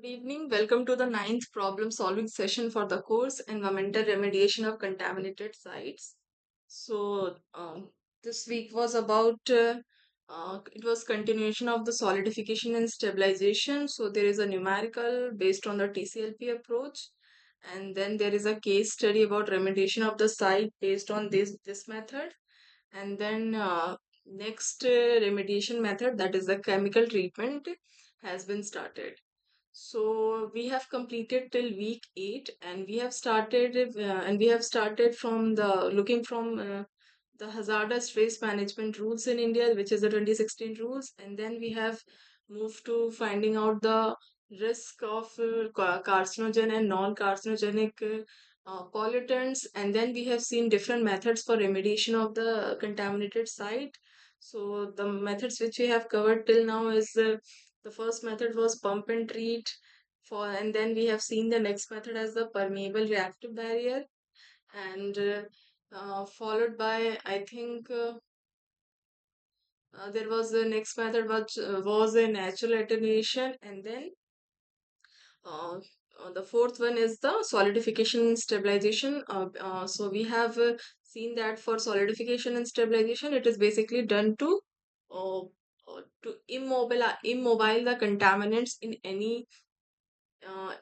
Good evening. Welcome to the ninth problem solving session for the course Environmental Remediation of Contaminated Sites. So, this week was about it was continuation of the solidification and stabilization. So, there is a numerical based on the TCLP approach, and then there is a case study about remediation of the site based on this method, and then next remediation method, that is the chemical treatment, has been started. So we have completed till week 8, and we have started from the looking from the hazardous waste management rules in India, which is the 2016 rules, and then we have moved to finding out the risk of carcinogen and non-carcinogenic pollutants, and then we have seen different methods for remediation of the contaminated site. So the methods which we have covered till now is the first method was pump and treat and then we have seen the next method as the permeable reactive barrier, and followed by, I think, there was the next method which was a natural attenuation, and then uh, the fourth one is the solidification and stabilization. So we have seen that for solidification and stabilization, it is basically done uh, to immobile the contaminants in any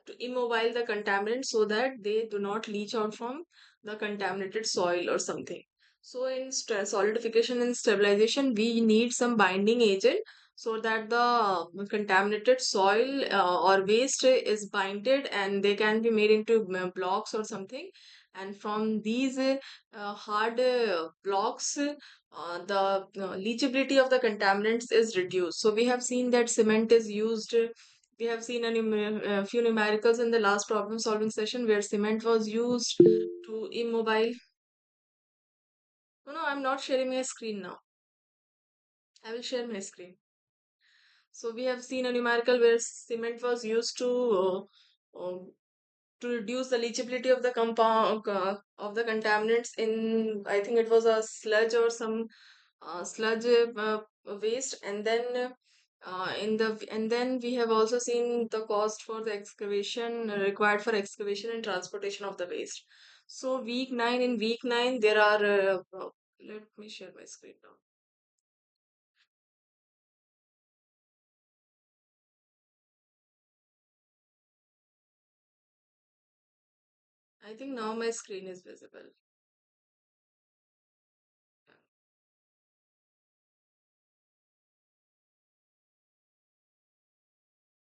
to immobile the contaminants so that they do not leach out from the contaminated soil or something. So in solidification and stabilization, we need some binding agent so that the contaminated soil or waste is binded and they can be made into blocks or something. And from these hard blocks, the leachability of the contaminants is reduced. So we have seen that cement is used. We have seen a few numericals in the last problem solving session where cement was used to immobile. No, no, I'm not sharing my screen now. I will share my screen. So we have seen a numerical where cement was used to reduce the leachability of the compound of the contaminants in, I think it was a sludge or some sludge waste, and then and then we have also seen the cost for the excavation required for excavation and transportation of the waste. So week 9 there are let me share my screen now. I think now my screen is visible.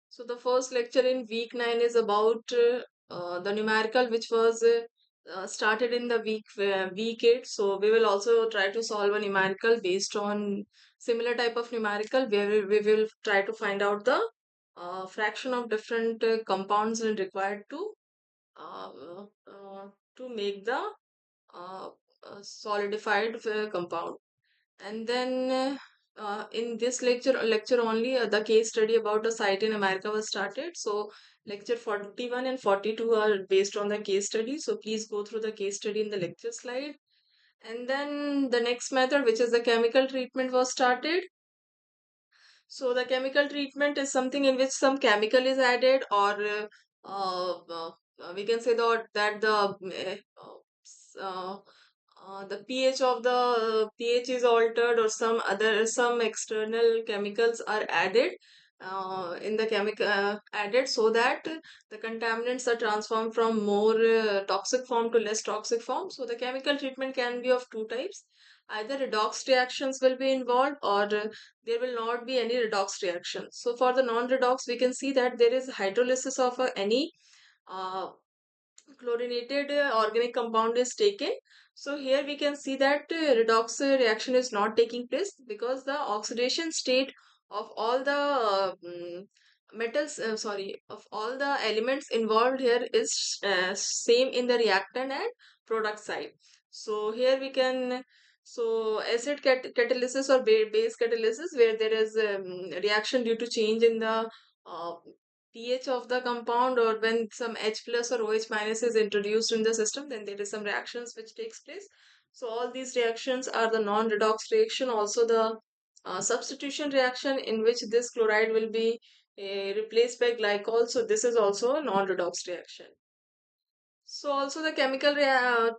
So the first lecture in week 9 is about the numerical, which was started in the week 8. So we will also try to solve a numerical based on similar type of numerical where we will try to find out the fraction of different compounds required uh, to make the uh, solidified compound. And then in this lecture only, the case study about a site in America was started. So lecture 41 and 42 are based on the case study. So please go through the case study in the lecture slide. And then the next method, which is the chemical treatment, was started. So the chemical treatment is something in which some chemical is added, or we can say that the pH of the pH is altered, or some external chemicals are added in the chemical added so that the contaminants are transformed from more toxic form to less toxic form. So the chemical treatment can be of two types. Either redox reactions will be involved, or there will not be any redox reaction. So for the non-redox, we can see that there is hydrolysis of any uh, chlorinated organic compound is taken. So here we can see that redox reaction is not taking place because the oxidation state of all the metals, sorry, of all the elements involved here is same in the reactant and product side. So here we can, so acid catalysis or base catalysis, where there is reaction due to change in the uh, pH of the compound, or when some H plus or OH minus is introduced in the system, then there is some reactions which takes place. So all these reactions are the non-redox reaction. Also the substitution reaction, in which this chloride will be replaced by glycol. So this is also a non-redox reaction. So also the chemical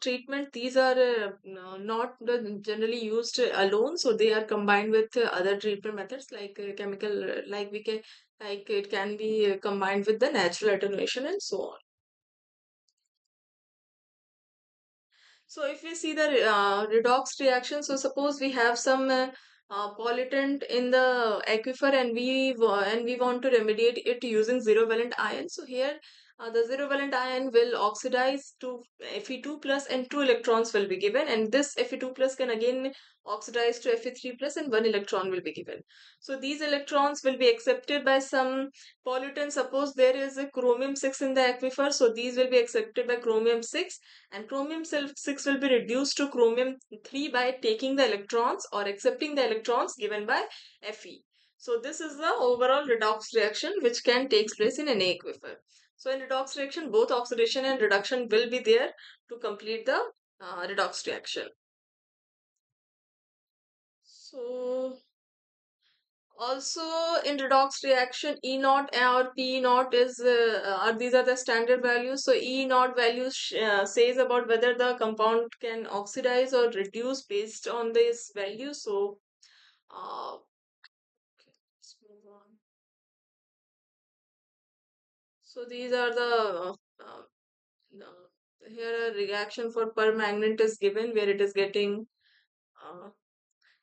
treatment, these are not generally used alone. So they are combined with other treatment methods like chemical, like we can, like it can be combined with the natural attenuation and so on. So if we see the redox reaction, so suppose we have some pollutant in the aquifer and we want to remediate it using zero valent ion. So here the zero valent ion will oxidize to Fe2 plus and two electrons will be given, and this Fe2 plus can again oxidize to Fe3 plus and one electron will be given. So these electrons will be accepted by some pollutant. Suppose there is a chromium 6 in the aquifer, so these will be accepted by chromium 6, and chromium 6 will be reduced to chromium 3 by taking the electrons or accepting the electrons given by Fe. So this is the overall redox reaction which can take place in an aquifer. So in redox reaction, both oxidation and reduction will be there to complete the redox reaction. So also in redox reaction, E naught or P naught is are these are the standard values. So E naught values says about whether the compound can oxidize or reduce based on this value. So okay, let's move on. So these are the here a reaction for permanganate is given where it is getting uh,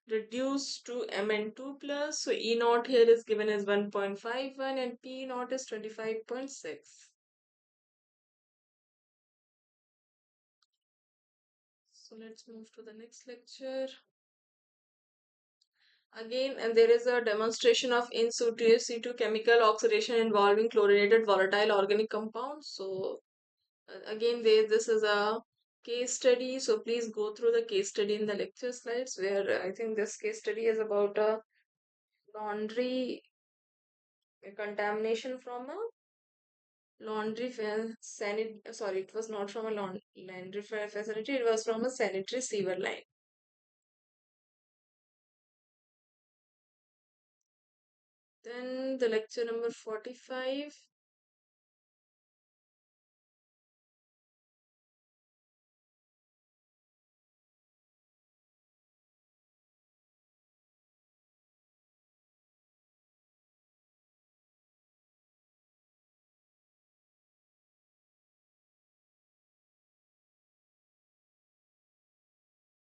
reduced to Mn2 plus. So E naught here is given as 1.51 and P naught is 25.6. So let's move to the next lecture. Again, and there is a demonstration of in situ chemical oxidation involving chlorinated volatile organic compounds. So again, this is a case study. So please go through the case study in the lecture slides where I think this case study is about a laundry contamination from a sorry, it was not from a laundry facility, it was from a sanitary sewer line. Then the lecture number 45.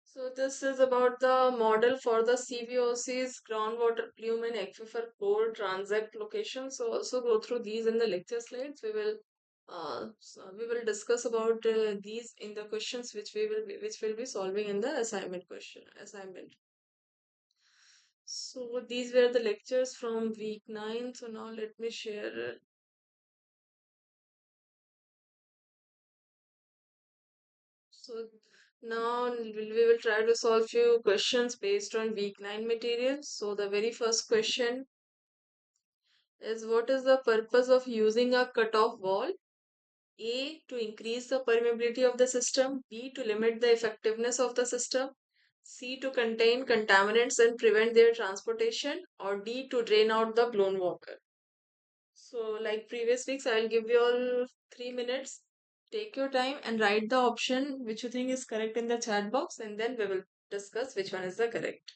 So this is about the model for the CVOC's groundwater plume and aquifer core transact location. So also go through these in the lecture slides. We will discuss about these in the questions which will be solving in the assignment. So these were the lectures from week 9. So now let me share. So now we will try to solve few questions based on week 9 material. So the very first question is, what is the purpose of using a cutoff wall? A, to increase the permeability of the system. B, to limit the effectiveness of the system. C, to contain contaminants and prevent their transportation. Or D, to drain out the blown water. So like previous weeks, I will give you all 3 minutes. Take your time and write the option which you think is correct in the chat box, and then we will discuss which one is the correct.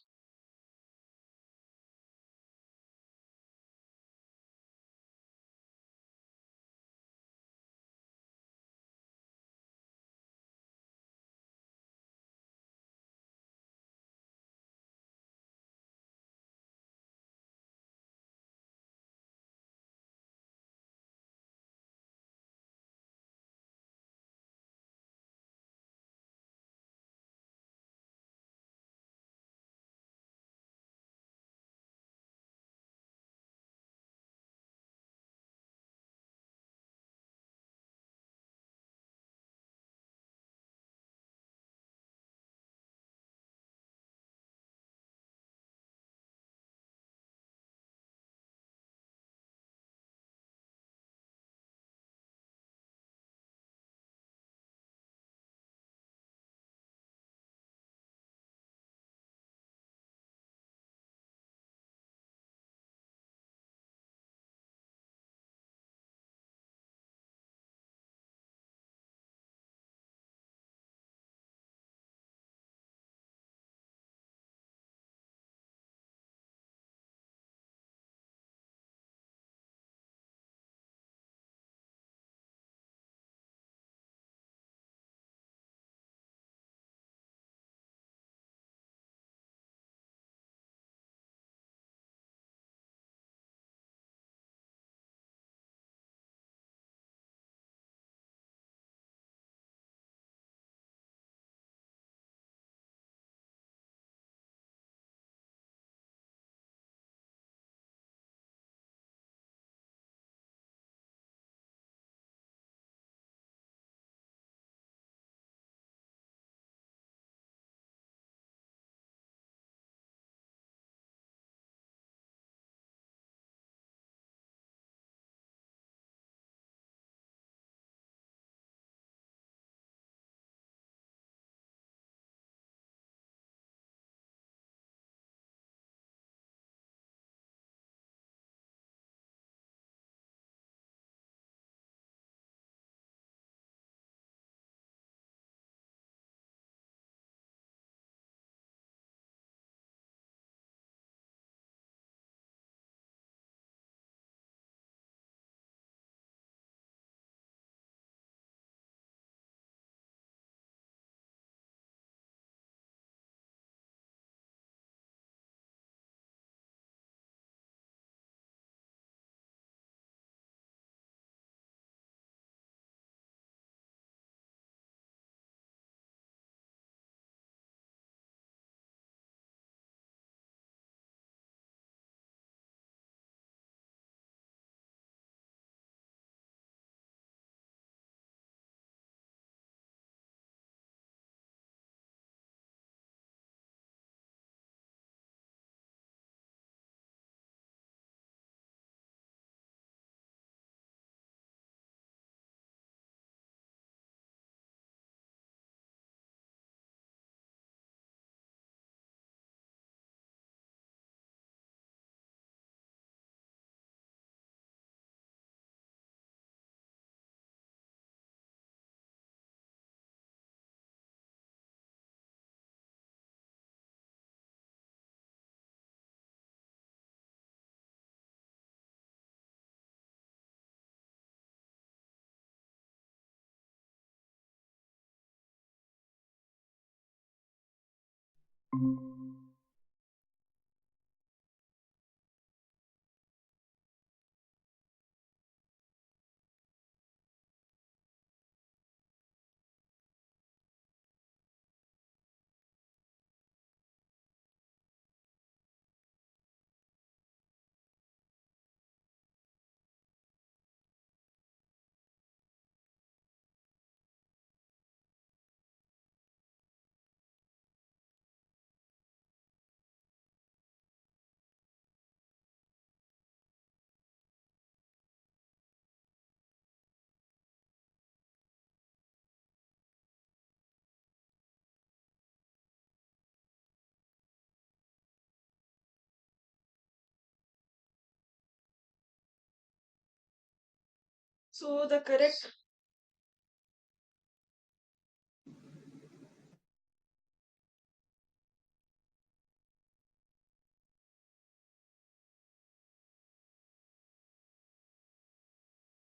So the correct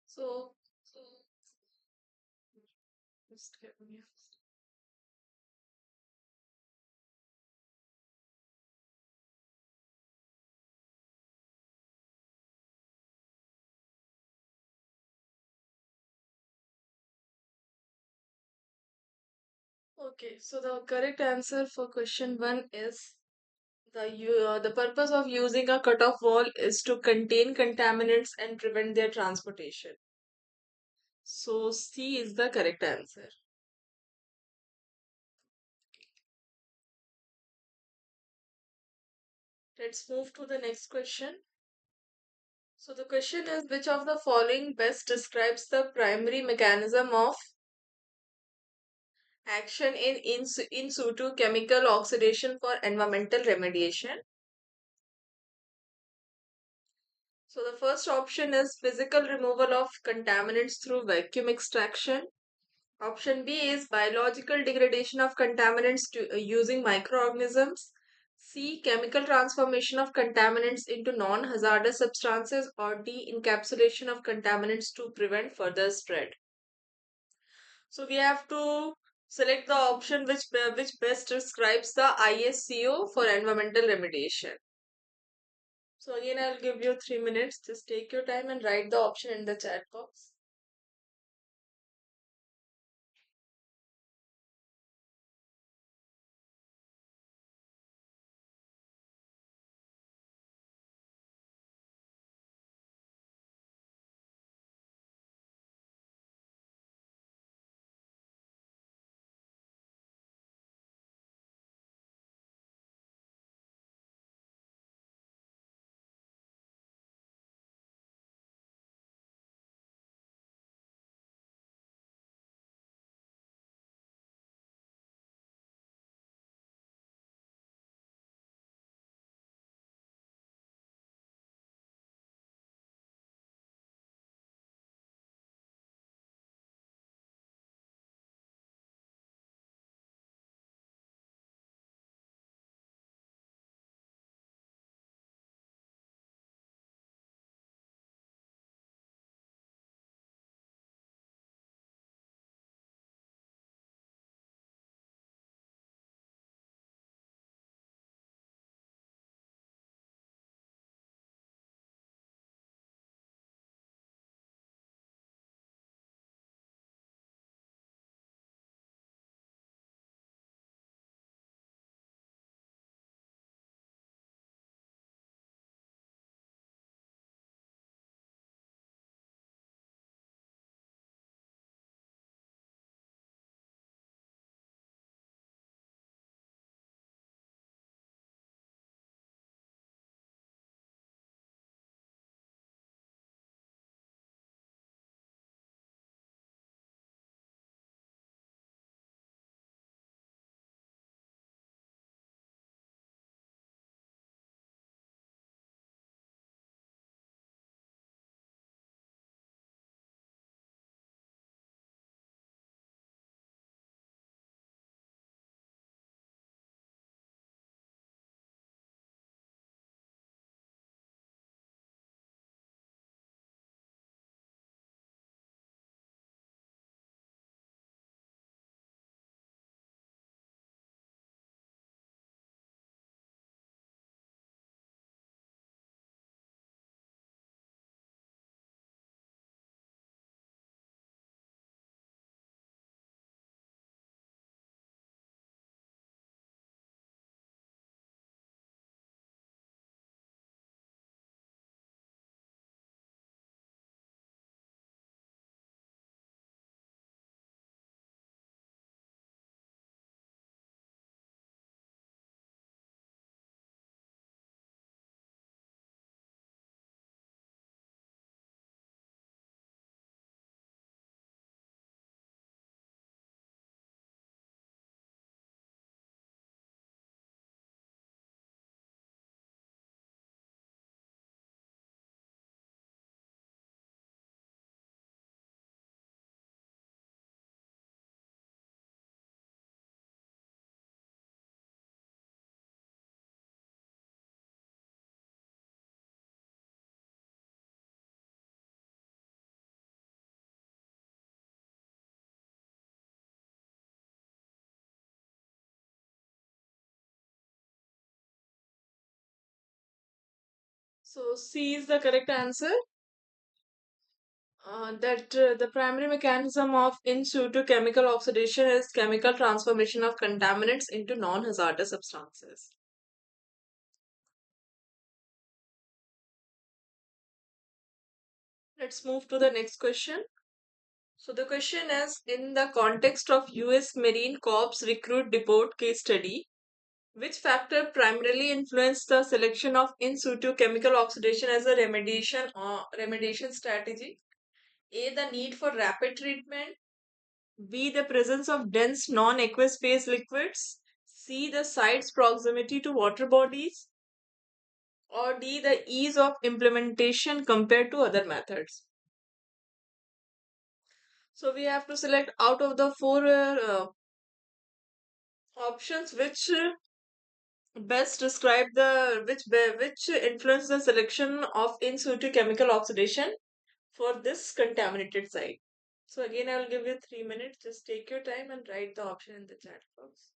so just give me okay, so the correct answer for question one is the purpose of using a cutoff wall is to contain contaminants and prevent their transportation. So C is the correct answer. Let's move to the next question. So the question is, which of the following best describes the primary mechanism of action in situ chemical oxidation for environmental remediation? So the first option is physical removal of contaminants through vacuum extraction. Option B is biological degradation of contaminants using microorganisms. C. Chemical transformation of contaminants into non-hazardous substances. Or D. Encapsulation of contaminants to prevent further spread. So we have to select the option which best describes the ISCO for environmental remediation. So again, I'll give you 3 minutes. Just take your time and write the option in the chat box. So C is the correct answer. That the primary mechanism of in situ chemical oxidation is chemical transformation of contaminants into non-hazardous substances. Let's move to the next question. So the question is, in the context of US Marine Corps recruit deport case study, which factor primarily influenced the selection of in situ chemical oxidation as a remediation strategy? A. The need for rapid treatment. B. The presence of dense non-aqueous phase liquids. C. The site's proximity to water bodies. Or D. The ease of implementation compared to other methods. So we have to select out of the four options which best describe which influence the selection of in situ chemical oxidation for this contaminated site. So again, I will give you 3 minutes. Just take your time and write the option in the chat box.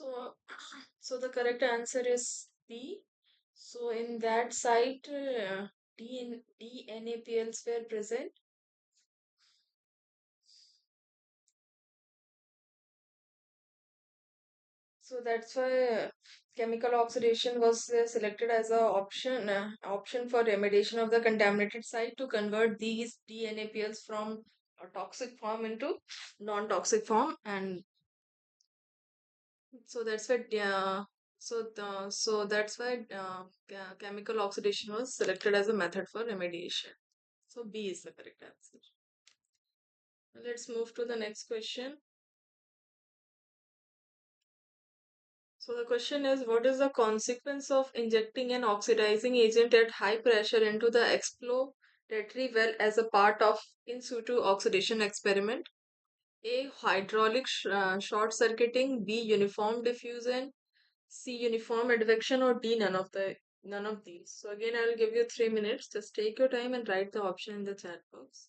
So, so the correct answer is B. So in that site, DNAPLs were present. So that's why chemical oxidation was selected as a option for remediation of the contaminated site to convert these DNAPLs from a toxic form into non-toxic form, and so that's why that's why chemical oxidation was selected as a method for remediation. So B is the correct answer. Let's move to the next question. So the question is, what is the consequence of injecting an oxidizing agent at high pressure into the exploratory well as a part of in situ oxidation experiment? A. Hydraulic short circuiting. B. Uniform diffusion. C. Uniform advection. Or D. None of these. So again, I will give you 3 minutes. Just take your time and write the option in the chat box.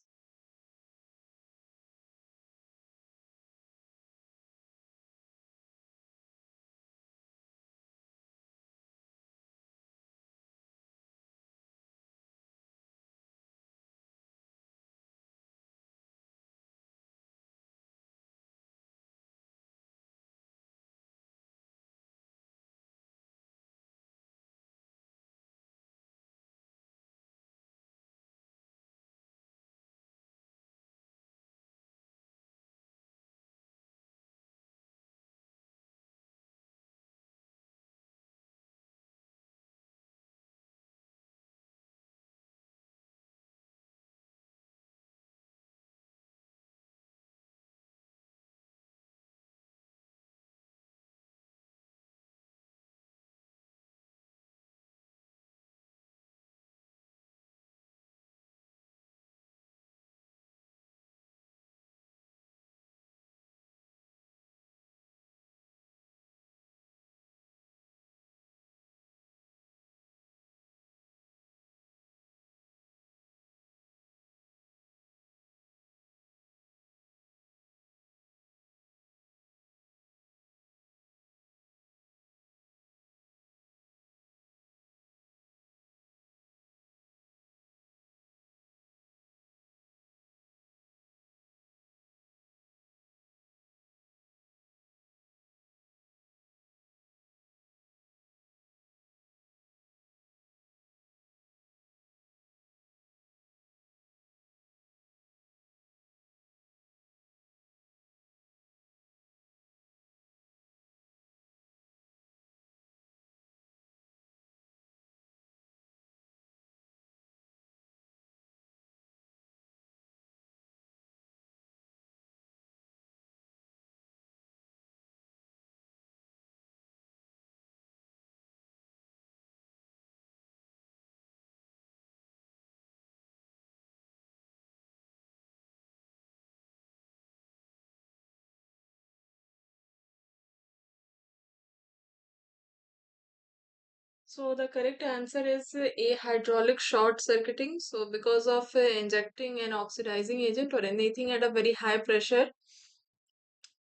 So the correct answer is A. Hydraulic short circuiting. So because of injecting an oxidizing agent or anything at a very high pressure,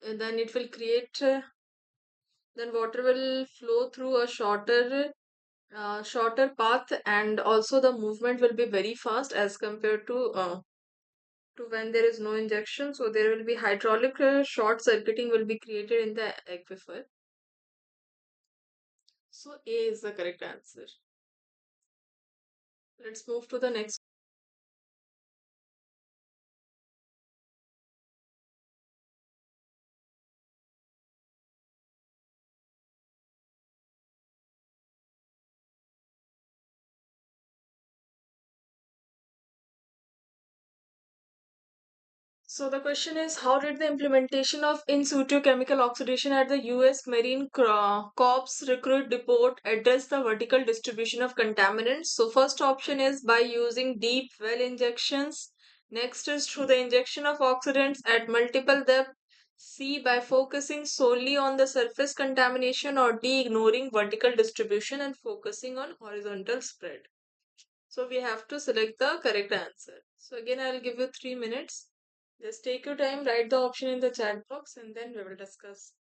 then it will create then water will flow through a shorter path, and also the movement will be very fast as compared to when there is no injection. So there will be hydraulic short circuiting will be created in the aquifer. So A is the correct answer. Let's move to the next. So the question is, how did the implementation of in situ chemical oxidation at the U.S. Marine Corps Recruit Depot address the vertical distribution of contaminants? So first option is by using deep well injections. Next is through the injection of oxidants at multiple depth. C, by focusing solely on the surface contamination. Or D, ignoring vertical distribution and focusing on horizontal spread. So we have to select the correct answer. So again, I'll give you 3 minutes. Just take your time, write the option in the chat box, and then we will discuss.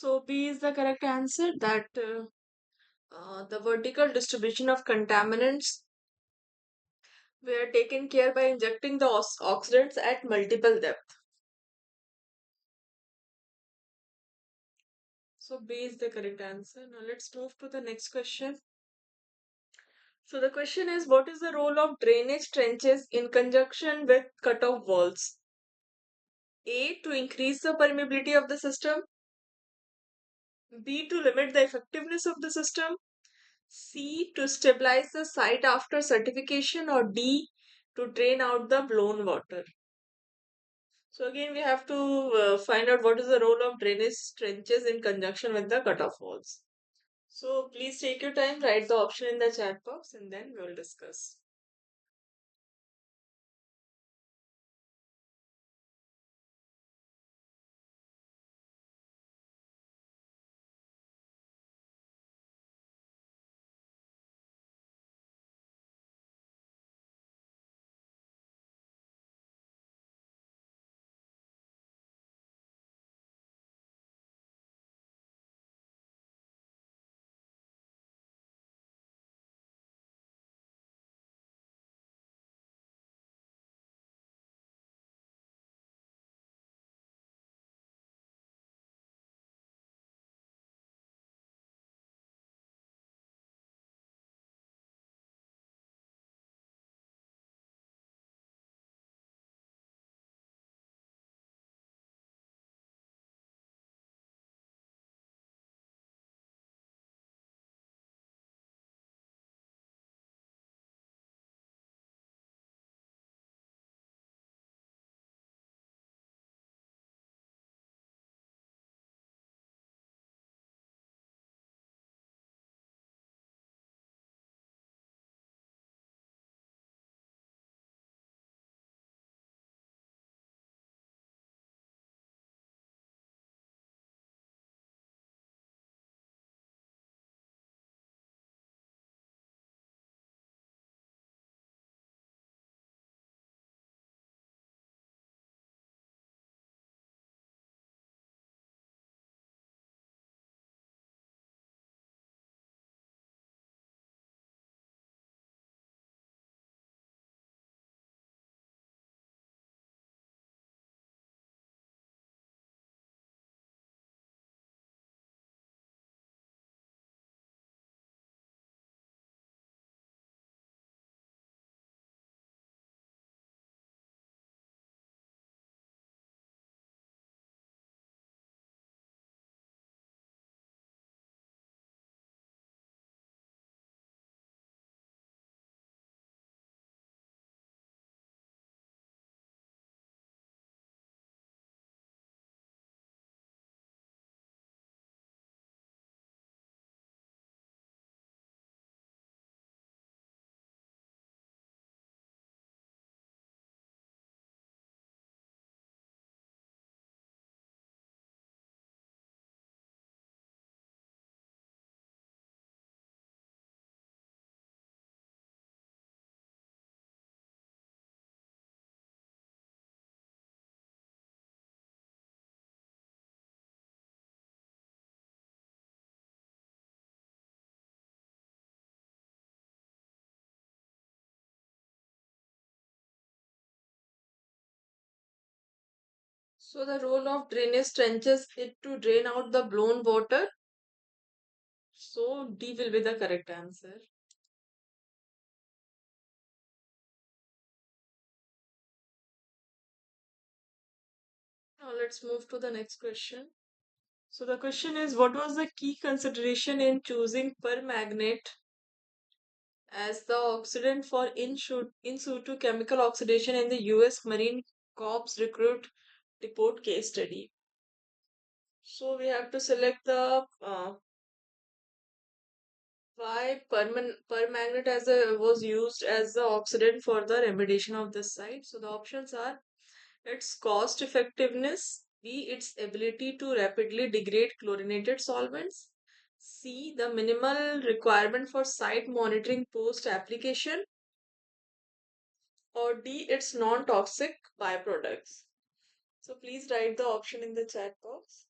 So B is the correct answer, that the vertical distribution of contaminants were taken care by injecting the oxidants at multiple depth. So B is the correct answer. Now let's move to the next question. So the question is, what is the role of drainage trenches in conjunction with cutoff walls? A, to increase the permeability of the system. B, to limit the effectiveness of the system. C, to stabilize the site after certification. Or D, to drain out the blown water. So again, we have to find out what is the role of drainage trenches in conjunction with the cutoff walls. So please take your time, write the option in the chat box, and then we will discuss. So the role of drainage trenches is to drain out the blown water. So D will be the correct answer. Now let's move to the next question. So the question is, what was the key consideration in choosing permanganate as the oxidant for in situ chemical oxidation in the US Marine Corps recruit report case study? So we have to select the why permanganate as a was used as the oxidant for the remediation of this site. So the options are its cost effectiveness, B, its ability to rapidly degrade chlorinated solvents, C, the minimal requirement for site monitoring post application, or D, its non toxic byproducts. So please write the option in the chat box.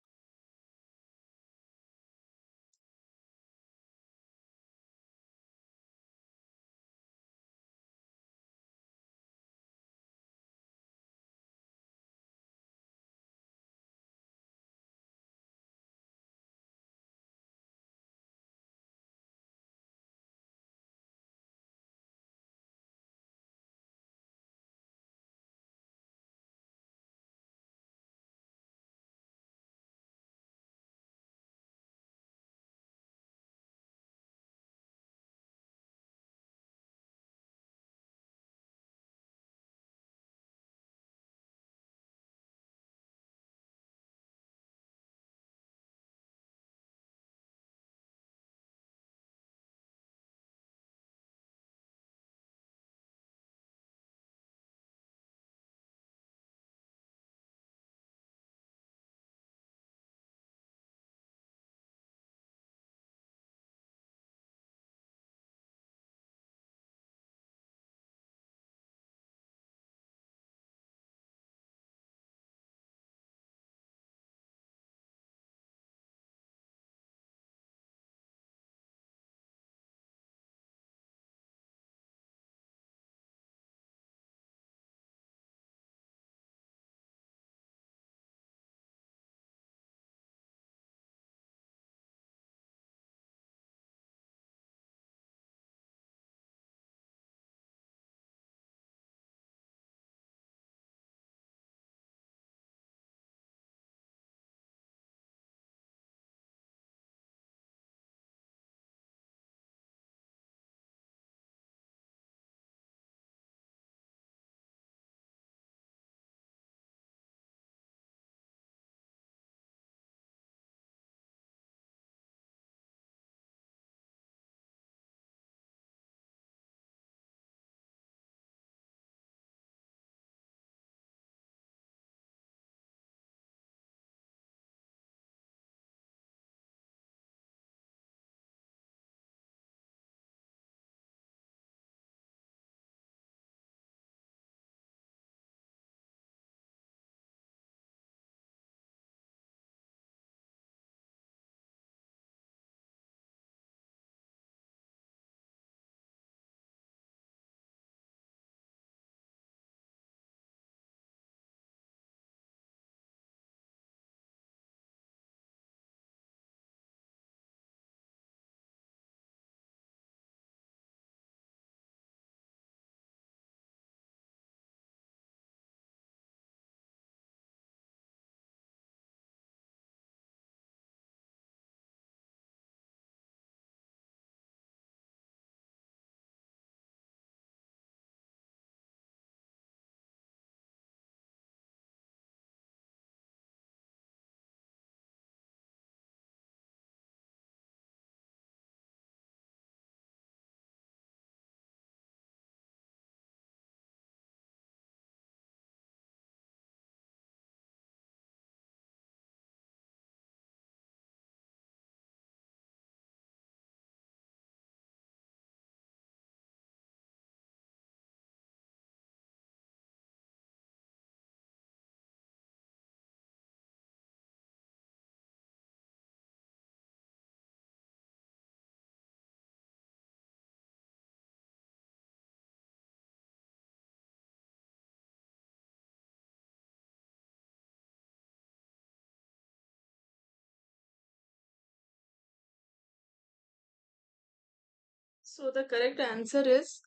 So the correct answer is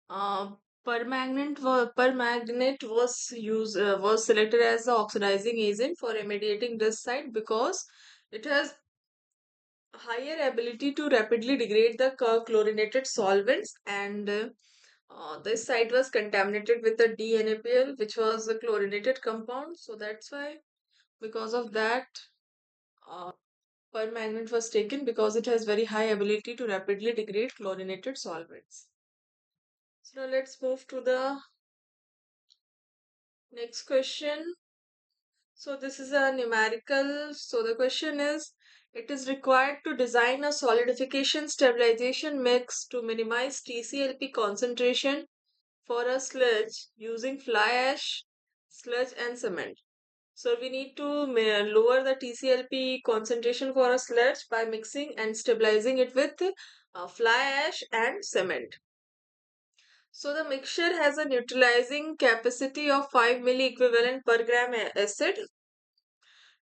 uh, permanganate was selected as the oxidizing agent for remediating this site because it has higher ability to rapidly degrade the chlorinated solvents, and this site was contaminated with the DNAPL, which was a chlorinated compound. So that's why, because of that, uh, permanganate was taken because it has very high ability to rapidly degrade chlorinated solvents. So now let's move to the next question. So this is a numerical. So the question is, it is required to design a solidification stabilization mix to minimize TCLP concentration for a sludge using fly ash, sludge and cement. So we need to lower the TCLP concentration for a sludge by mixing and stabilizing it with fly ash and cement. So the mixture has a neutralizing capacity of 5 milli equivalent per gram acid.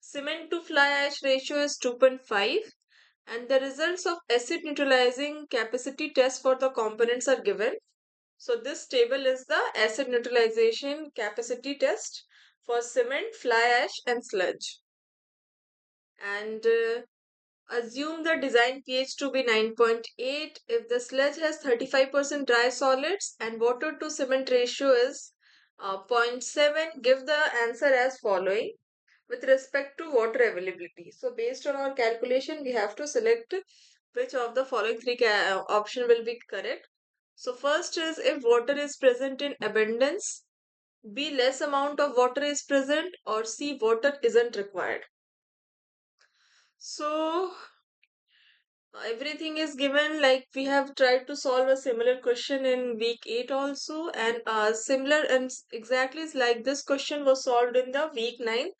Cement to fly ash ratio is 2.5, and the results of acid neutralizing capacity test for the components are given. So this table is the acid neutralization capacity test for cement, fly ash and sludge. And assume the design pH to be 9.8. If the sludge has 35% dry solids and water to cement ratio is zero point 0.7, give the answer as following with respect to water availability. So based on our calculation, we have to select which of the following three option will be correct. So first is if water is present in abundance, B less amount of water is present, or C water isn't required. So everything is given, like we have tried to solve a similar question in week 8 also, and similar and exactly like this question was solved in the week 9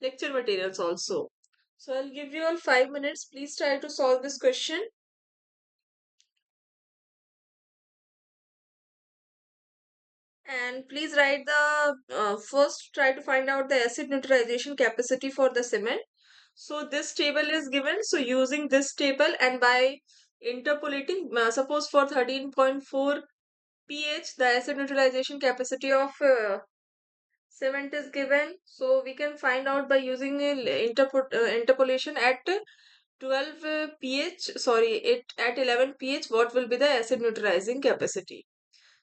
lecture materials also. So I'll give you all 5 minutes. Please try to solve this question. And please write the first, try to find out the acid neutralization capacity for the cement. So this table is given. So using this table and by interpolating, suppose for 13.4 pH, the acid neutralization capacity of cement is given. So we can find out by using interpolation at 12 pH, sorry, it at 11 pH, what will be the acid neutralizing capacity.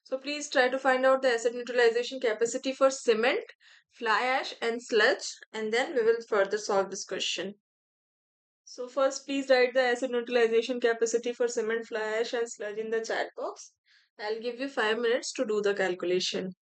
So please try to find out the acid neutralization capacity for cement, fly ash and sludge, and then we will further solve this question. So first please write the acid neutralization capacity for cement, fly ash and sludge in the chat box. I'll give you 5 minutes to do the calculation.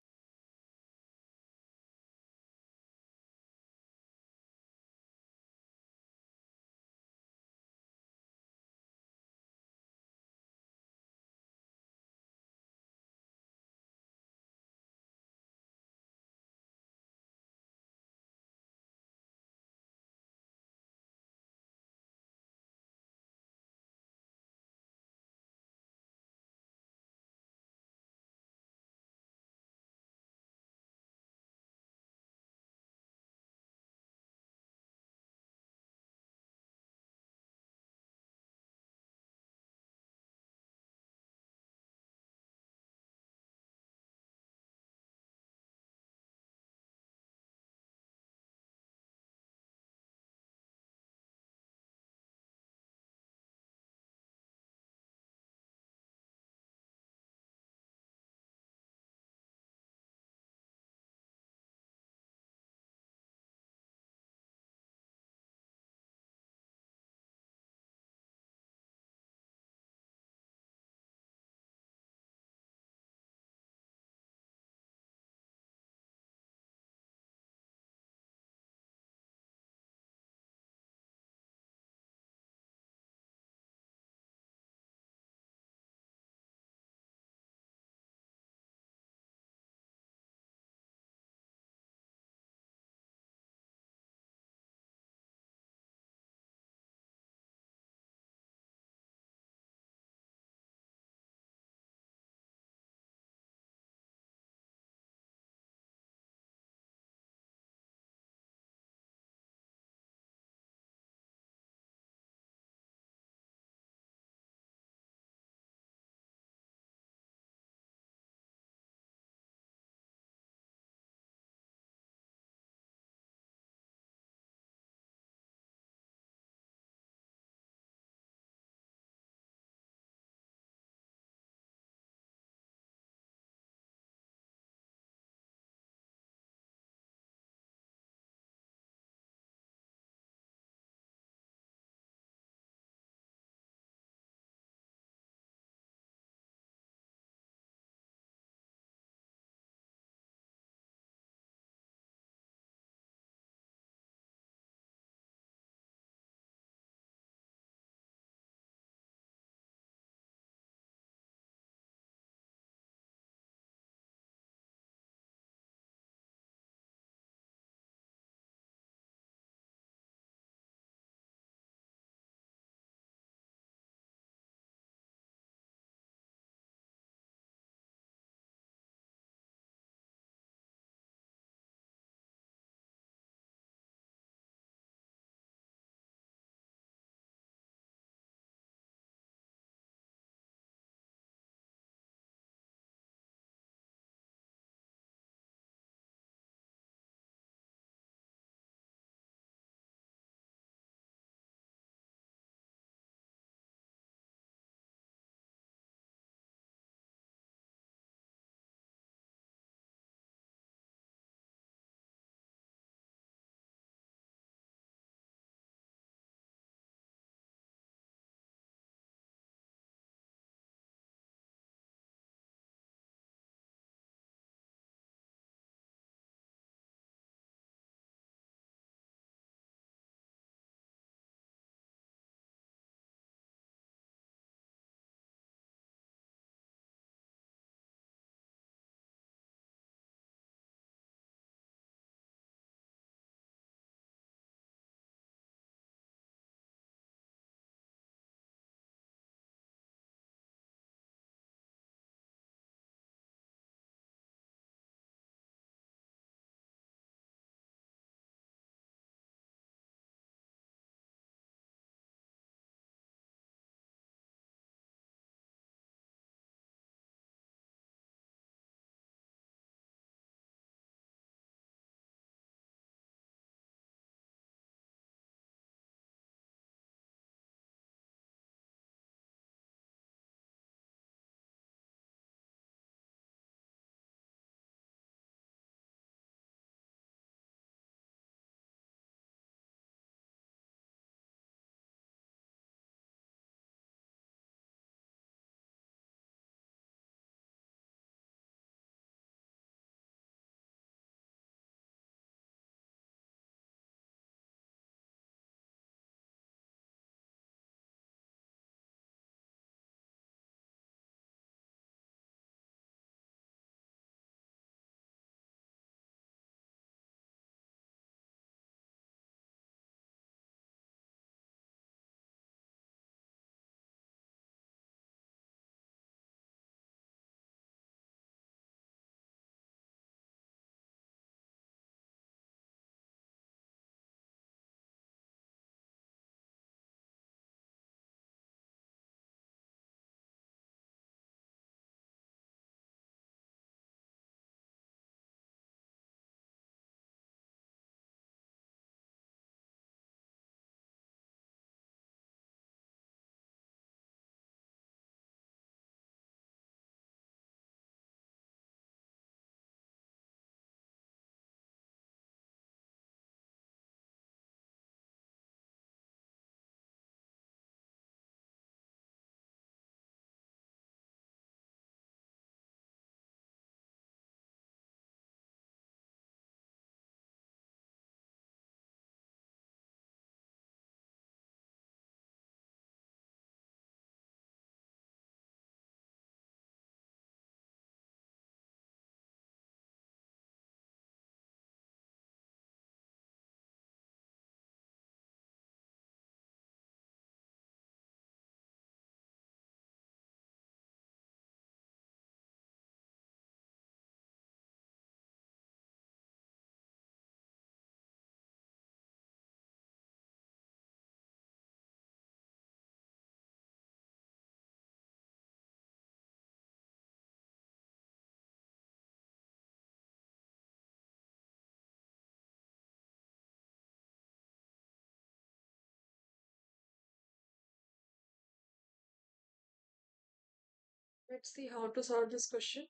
Let's see how to solve this question.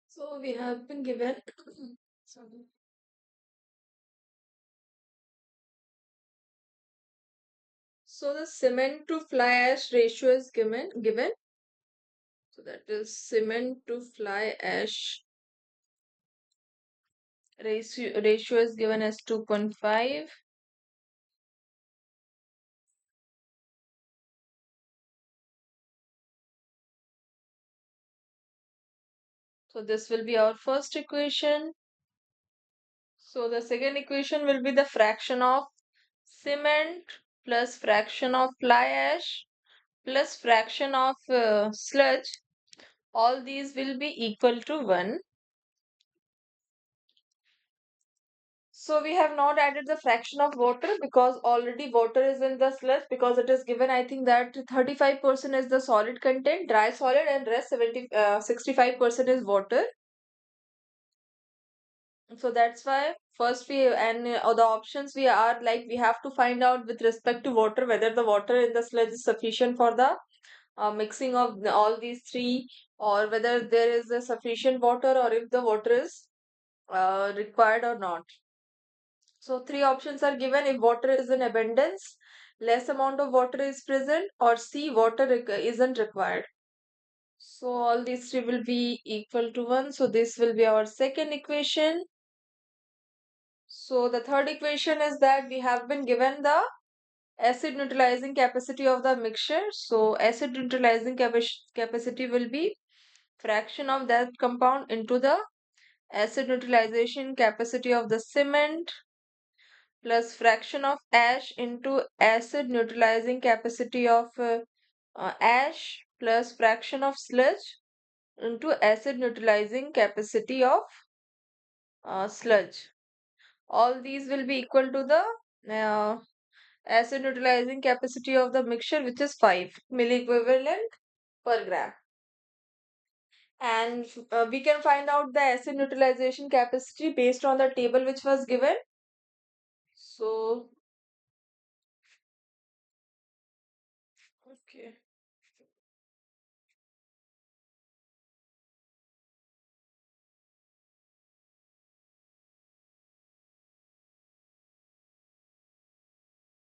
So we have been given sorry. So the cement to fly ash ratio is given. So that is cement to fly ash ratio is given as 2.5. So this will be our first equation. So the second equation will be the fraction of cement plus fraction of fly ash plus fraction of sludge. All these will be equal to 1. So we have not added the fraction of water because already water is in the sludge, because it is given, I think, that 35% is the solid content, dry solid, and rest 65% is water. So that's why first we, and the options we are like, we have to find out with respect to water whether the water in the sludge is sufficient for the mixing of all these three, or whether there is a sufficient water, or if the water is required or not. So three options are given: if water is in abundance, less amount of water is present, or C, water isn't required. So all these three will be equal to 1. So this will be our second equation. So the third equation is that we have been given the acid neutralizing capacity of the mixture. So acid neutralizing capacity will be fraction of that compound into the acid neutralization capacity of the cement plus fraction of ash into acid neutralizing capacity of ash plus fraction of sludge into acid neutralizing capacity of sludge. All these will be equal to the acid neutralizing capacity of the mixture, which is 5 milliequivalent per gram. And we can find out the acid neutralization capacity based on the table which was given. So, okay.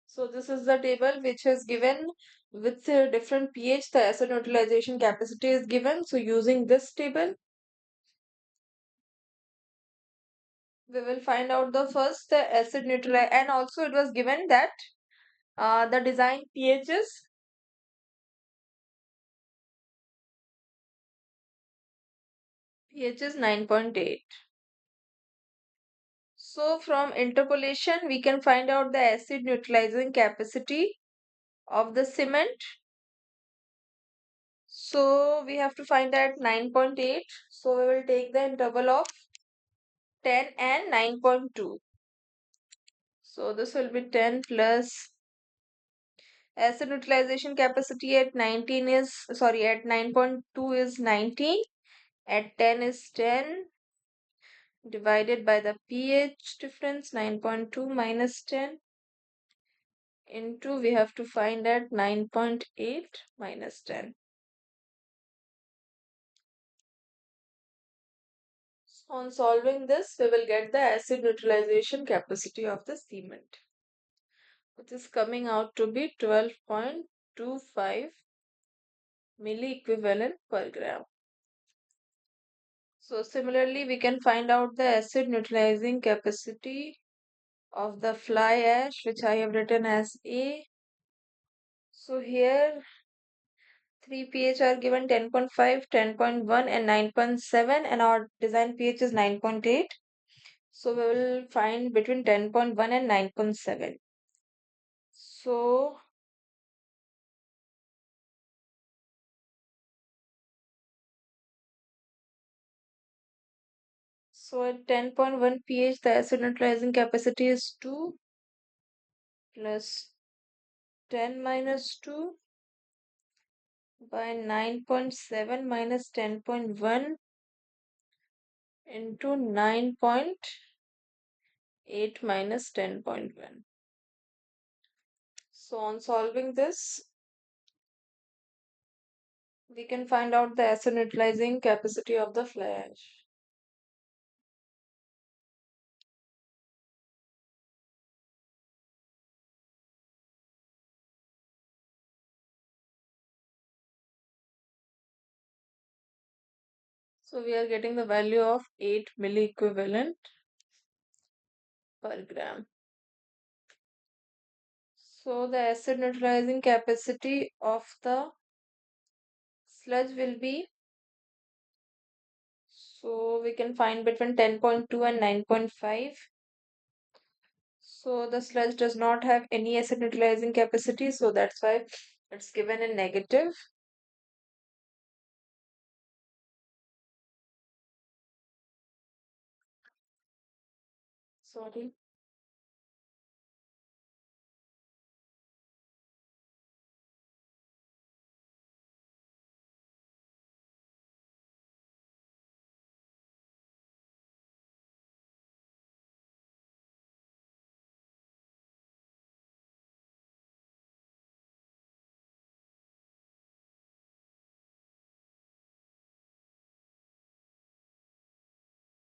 So this is the table which is given with different pH. The acid neutralization capacity is given. So using this table, we will find out the first the acid neutralize, and also it was given that the design pH is 9.8. So from interpolation, we can find out the acid neutralizing capacity of the cement. So we have to find that 9.8. So we will take the interval of 10 and 9.2. So this will be 10 plus acid neutralization capacity at 19 is, sorry, at 9.2 is 19, at 10 is 10, divided by the pH difference, 9.2 minus 10, into, we have to find at 9.8 minus 10. So on solving this, we will get the acid neutralization capacity of the cement, which is coming out to be 12.25 milliequivalent per gram. So similarly, we can find out the acid neutralizing capacity of the fly ash, which I have written as A. So here 3 pH are given: 10.5, 10.1 and 9.7, and our design pH is 9.8. So we will find between 10.1 and 9.7. So at 10.1 pH, the acid neutralizing capacity is 2 plus 10 minus 2 by 9.7 minus 10.1. into 9.8 minus 10.1. So on solving this, we can find out the acid neutralizing capacity of the fly ash. So we are getting the value of 8 milliequivalent per gram. So the acid neutralizing capacity of the sludge will be, so we can find between 10.2 and 9.5. So the sludge does not have any acid neutralizing capacity, so that's why it's given in negative. Sorry.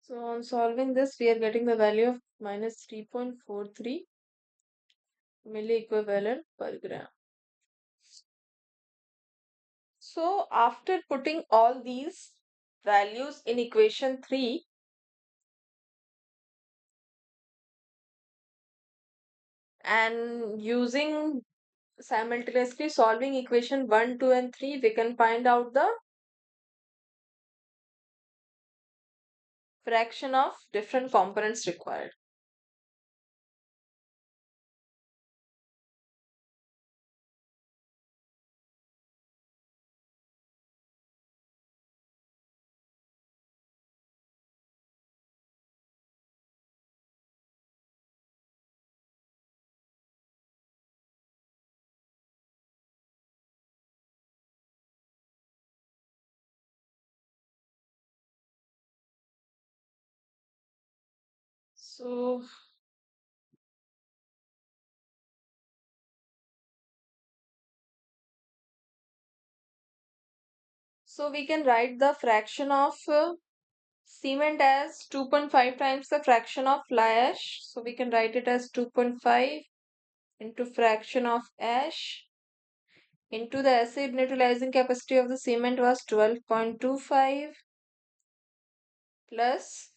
So on solving this, we are getting the value of minus 3.43 milliequivalent per gram. So after putting all these values in equation 3, and using simultaneously solving equation 1, 2 and 3, we can find out the fraction of different components required. So we can write the fraction of cement as 2.5 times the fraction of fly ash. So we can write it as 2.5 into fraction of ash into the acid neutralizing capacity of the cement was 12.25 plus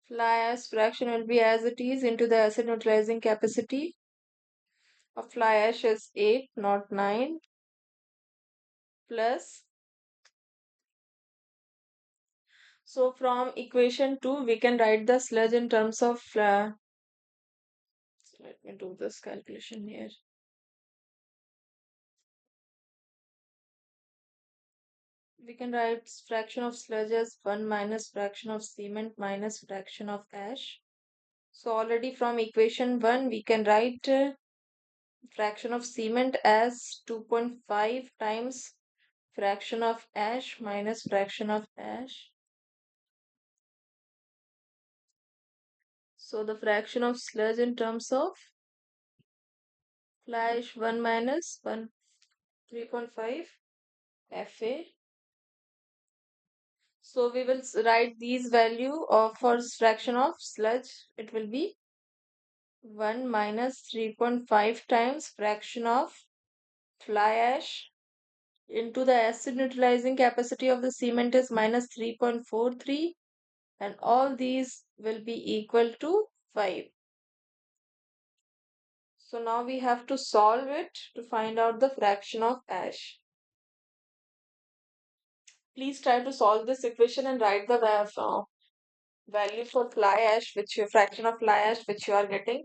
fly ash fraction will be as it is into the acid neutralizing capacity of fly ash is 8, not 9, plus. So from equation 2, we can write the sludge in terms of, so let me do this calculation here. We can write fraction of sludge as 1 minus fraction of cement minus fraction of ash. So already from equation 1, we can write fraction of cement as 2.5 times fraction of ash minus fraction of ash. So the fraction of sludge in terms of fly ash 1 minus 1 3.5 Fa. So we will write these value of for fraction of sludge. It will be 1 minus 3.5 times fraction of fly ash into the acid neutralizing capacity of the cement is minus 3.43, and all these will be equal to 5. So now we have to solve it to find out the fraction of ash. Please try to solve this equation and write the value for fly ash, fraction of fly ash which you are getting.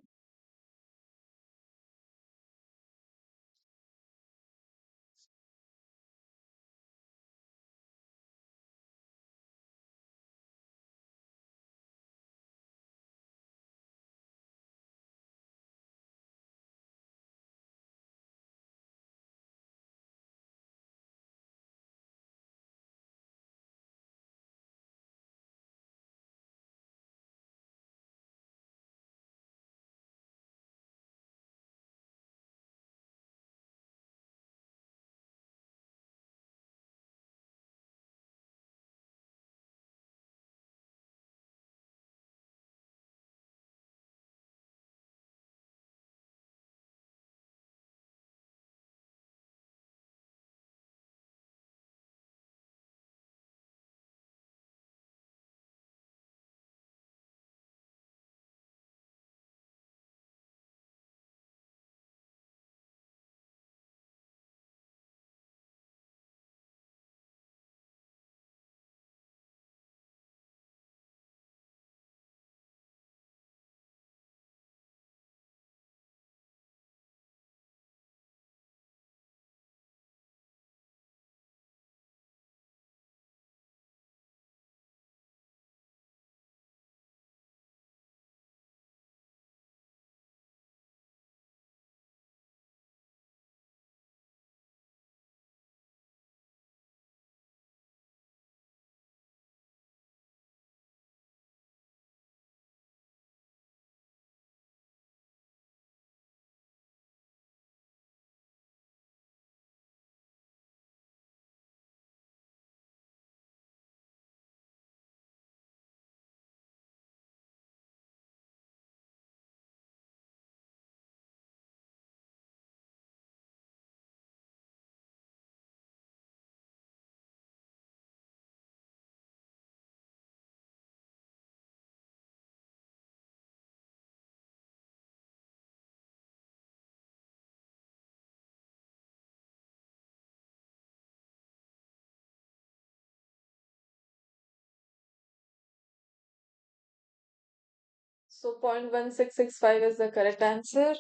So 0.1665 is the correct answer.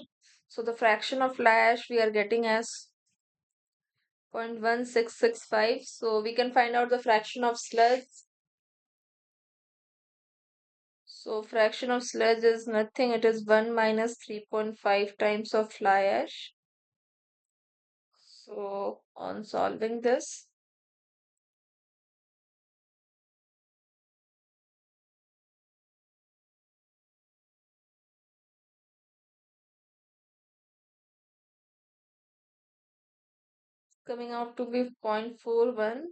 So the fraction of fly ash we are getting as 0.1665. So we can find out the fraction of sludge. So fraction of sludge is nothing. It is 1 minus 3.5 times of fly ash. So on solving this, coming out to be 0.417.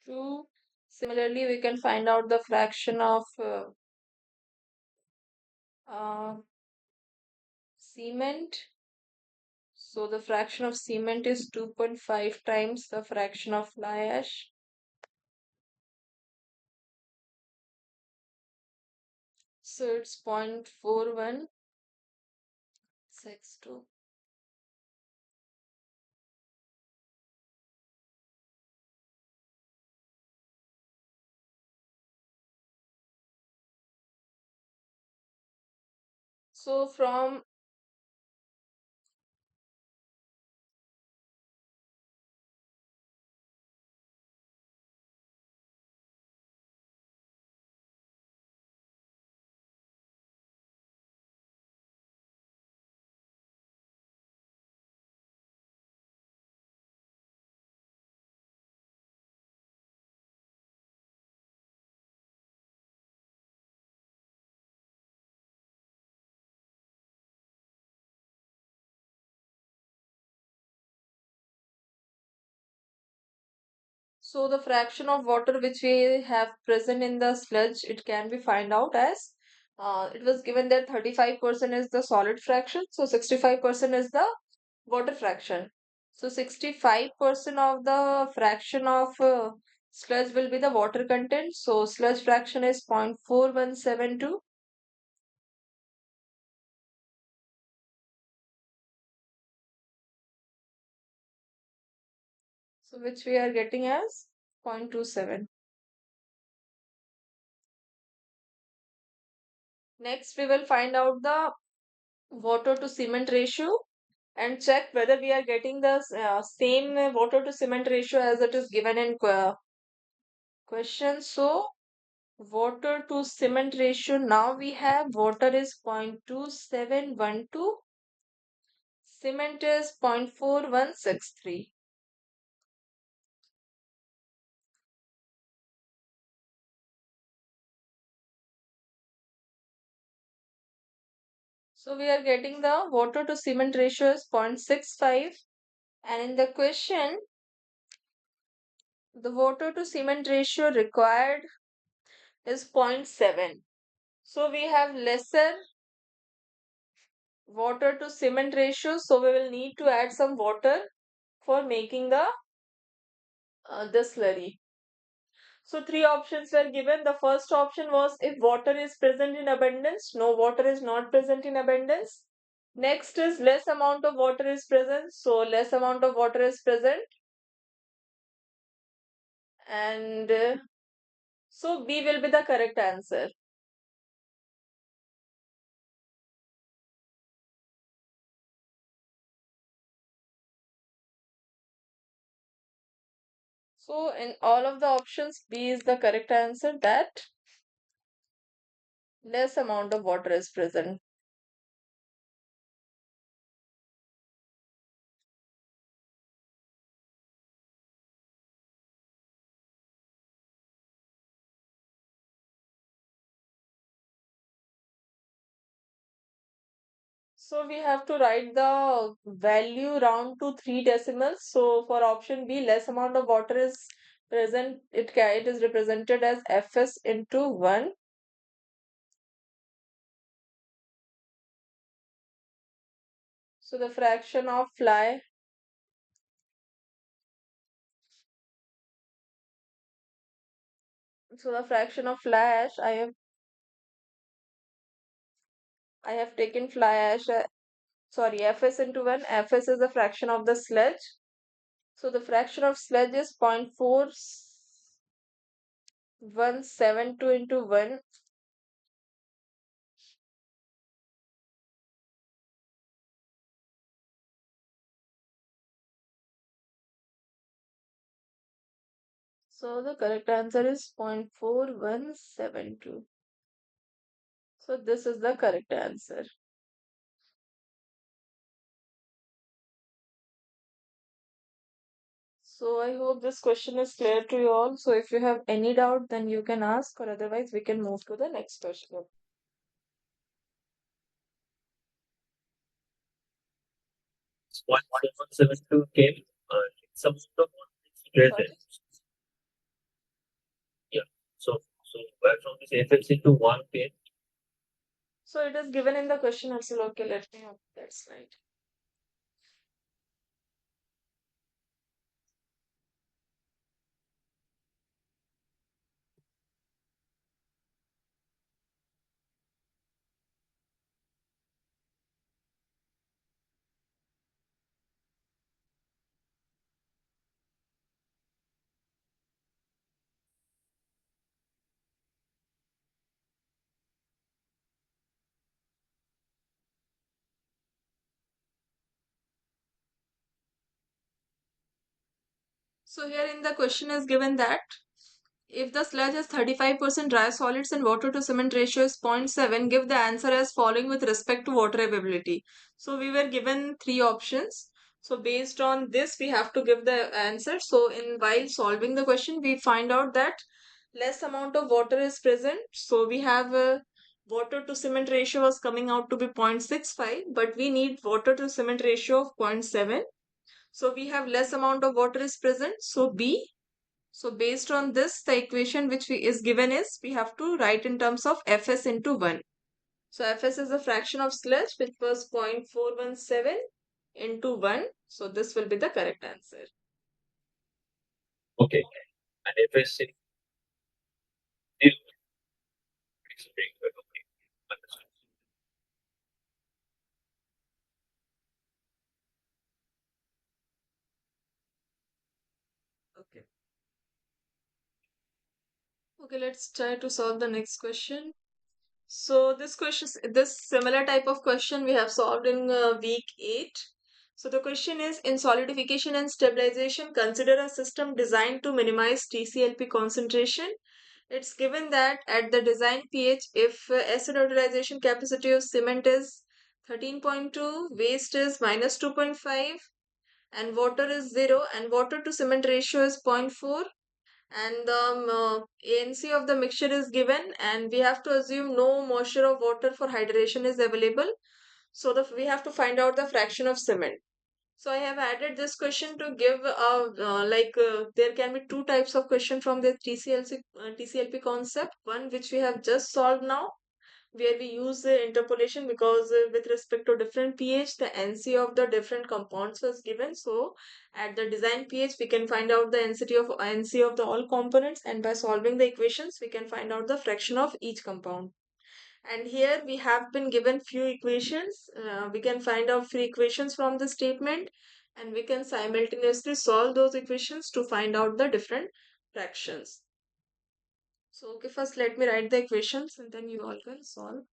Two. Similarly, we can find out the fraction of uh, cement. So the fraction of cement is 2.5 times the fraction of fly ash. So it's 0.4162. So from so the fraction of water which we have present in the sludge, it can be find out as it was given that 35% is the solid fraction, so 65% is the water fraction. So 65% of the fraction of sludge will be the water content. So sludge fraction is 0.4172. So which we are getting as 0.27. Next, we will find out the water to cement ratio and check whether we are getting the same water to cement ratio as it is given in question. So water to cement ratio, now we have water is 0.2712, cement is 0.4163. So we are getting the water to cement ratio is 0.65, and in the question the water to cement ratio required is 0.7. So we have lesser water to cement ratio, so we will need to add some water for making the slurry. So three options were given. The first option was if water is present in abundance. No, water is not present in abundance. Next is less amount of water is present. So less amount of water is present. And so B will be the correct answer. So in all of the options, B is the correct answer, that less amount of water is present. So we have to write the value round to 3 decimals. So for option B, less amount of water is present. It is represented as Fs into 1. So the fraction of fly. So the fraction of fly ash, I have taken fly ash. Sorry, Fs into 1. Fs is the fraction of the sludge. So the fraction of sludge is 0.4172 into 1. So the correct answer is 0.4172. So this is the correct answer. So I hope this question is clear to you all. So if you have any doubt, then you can ask, or otherwise we can move to the next question. 1.172 came, some of the present. Sorry. Yeah. So from this FFC to 1 came. So it is given in the question also. Okay, let me open that slide. So here in the question is given that if the sludge has 35% dry solids and water to cement ratio is 0.7, give the answer as following with respect to water availability. So we were given three options. So based on this, we have to give the answer. So in while solving the question, we find out that less amount of water is present. So we have a water to cement ratio was coming out to be 0.65, but we need water to cement ratio of 0.7. So we have less amount of water is present. So B. So based on this, the equation which is given is we have to write in terms of Fs into 1. So Fs is a fraction of sludge which was 0.417 into 1. So this will be the correct answer. Okay. And FFC zero. Okay. Understood. Okay. Okay, let's try to solve the next question. So this similar type of question we have solved in week 8. So the question is in solidification and stabilization, consider a system designed to minimize TCLP concentration. It's given that at the design pH, if acid oxidation capacity of cement is 13.2, waste is minus 2.5, and water is 0, and water to cement ratio is zero point 0.4, and the ANC of the mixture is given, and we have to assume no moisture of water for hydration is available. So we have to find out the fraction of cement. So I have added this question to give there can be two types of question from the TCLP concept. One which we have just solved now, where we use the interpolation because with respect to different pH, the NC of the different compounds was given. So at the design pH, we can find out the NC of the all components, and by solving the equations, we can find out the fraction of each compound. And here we have been given few equations. We can find out few equations from the statement, and we can simultaneously solve those equations to find out the different fractions. So, okay, first let me write the equations and then you all can solve.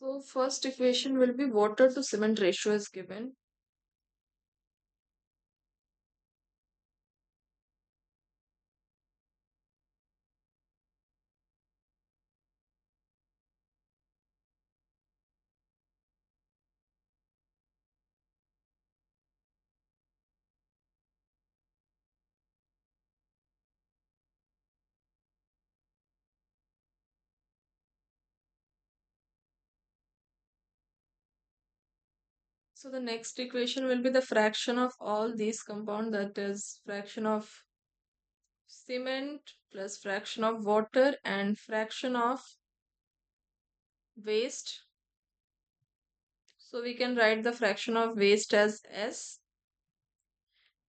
So, first equation will be water to cement ratio is given. So the next equation will be the fraction of all these compound, that is fraction of cement plus fraction of water and fraction of waste. So we can write the fraction of waste as S.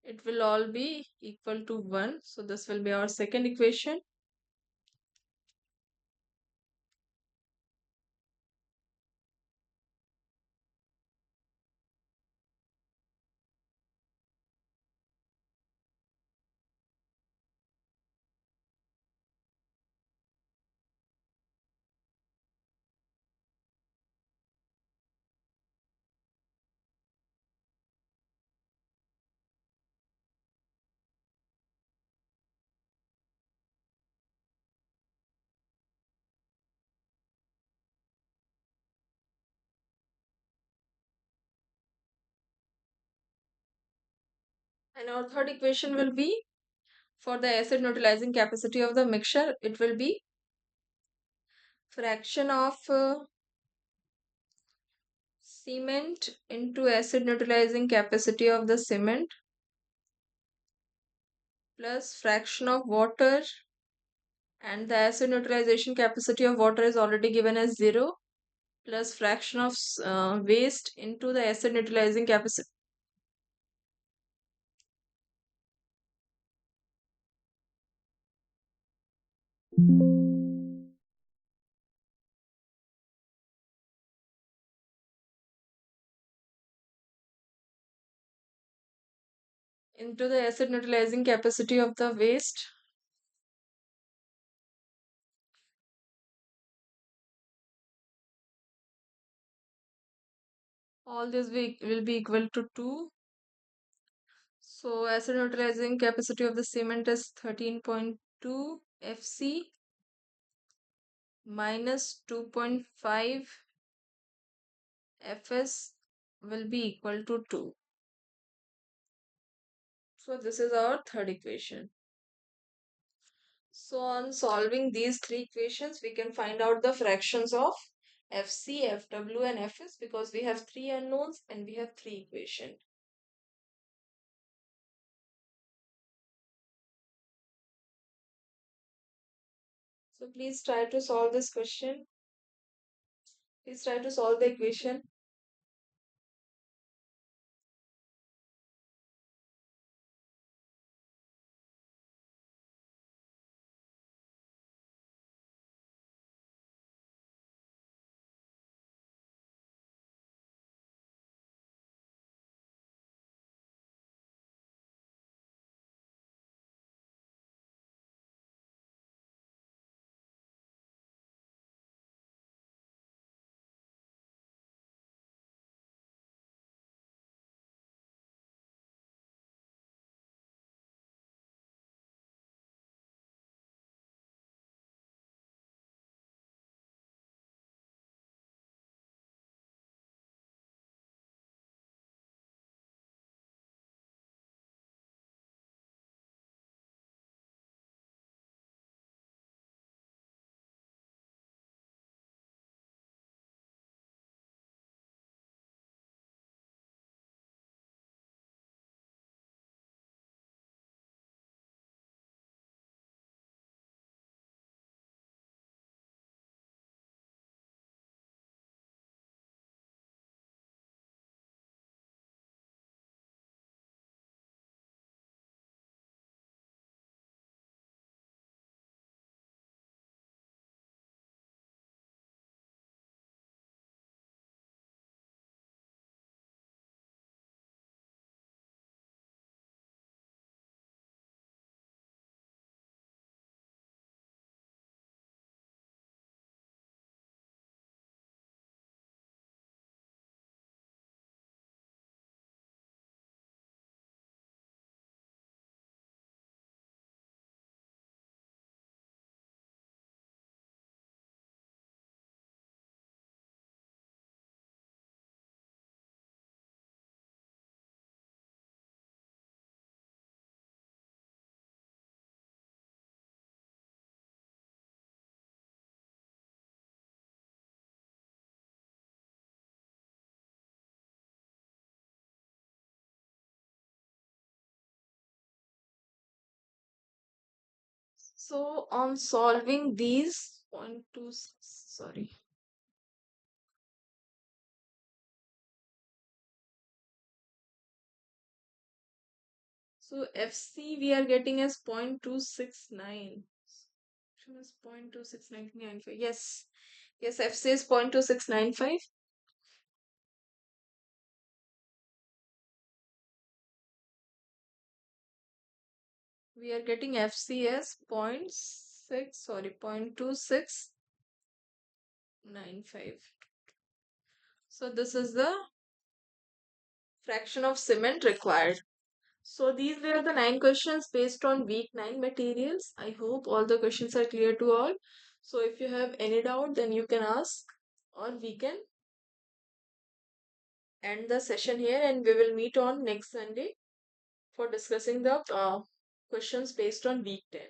It will all be equal to 1. So this will be our second equation. And our third equation will be for the acid neutralizing capacity of the mixture. It will be fraction of cement into acid neutralizing capacity of the cement plus fraction of water, and the acid neutralization capacity of water is already given as 0, plus fraction of waste into the acid neutralizing capacity. Into the acid neutralizing capacity of the waste. All this will be equal to 2. So acid neutralizing capacity of the cement is 13.2 Fc minus 2.5 Fs will be equal to 2. So this is our third equation. So on solving these three equations, we can find out the fractions of Fc, Fw and Fs because we have three unknowns and we have three equations. So please try to solve this question. Please try to solve the equation. So on solving these point two, sorry. So FC we are getting as 0.269. Is 0.26995. Yes. Yes, FC is 0.2695. We are getting FC as point 0.6, sorry, 0.2695. So this is the fraction of cement required. So these were the 9 questions based on week 9 materials. I hope all the questions are clear to all. So if you have any doubt, then you can ask, or we can end the session here and we will meet on next Sunday for discussing the questions based on week 10.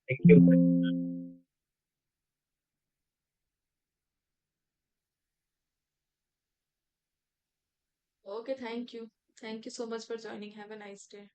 Thank you. Okay, thank you. Thank you so much for joining. Have a nice day.